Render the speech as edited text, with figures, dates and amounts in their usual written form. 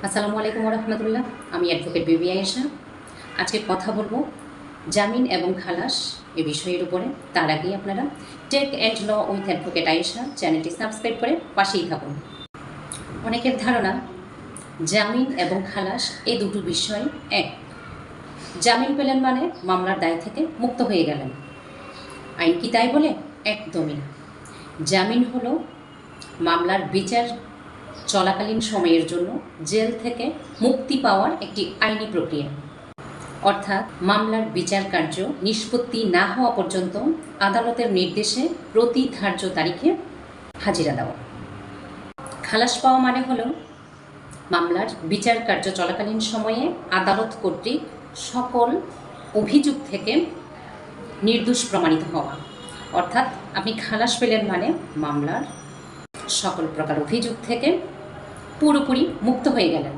আসসালামু আলাইকুম রহমতুল্লাহ। আমি অ্যাডভোকেট বিবি আয়েশা। আজকে কথা বলবো জামিন এবং খালাস এ বিষয়ের উপরে। তার আগেই আপনারা tech and law with advocate Ayesha চ্যানেলটি সাবস্ক্রাইব করে পাশেই থাকুন। অনেকের ধারণা জামিন এবং খালাস এই দুটো বিষয় এক। জামিন পেলেন মানে মামলার দায় থেকে মুক্ত হয়ে গেলেন। আইন কি তাই বলে? একদমই না। জামিন হলো মামলার বিচার চলাকালীন সময়ের জন্য জেল থেকে মুক্তি পাওয়ার একটি আইনি প্রক্রিয়া, অর্থাৎ মামলার বিচার কার্য নিষ্পত্তি না হওয়া পর্যন্ত আদালতের নির্দেশে প্রতি ধার্য তারিখে হাজিরা দেওয়া। খালাস পাওয়া মানে হলো মামলার বিচার কার্য চলাকালীন সময়ে আদালত কর্তৃক সকল অভিযোগ থেকে নির্দোষ প্রমাণিত হওয়া। অর্থাৎ আপনি খালাস পেলেন মানে মামলার সকল প্রকার অভিযোগ থেকে পুরোপুরি মুক্ত হয়ে গেলেন।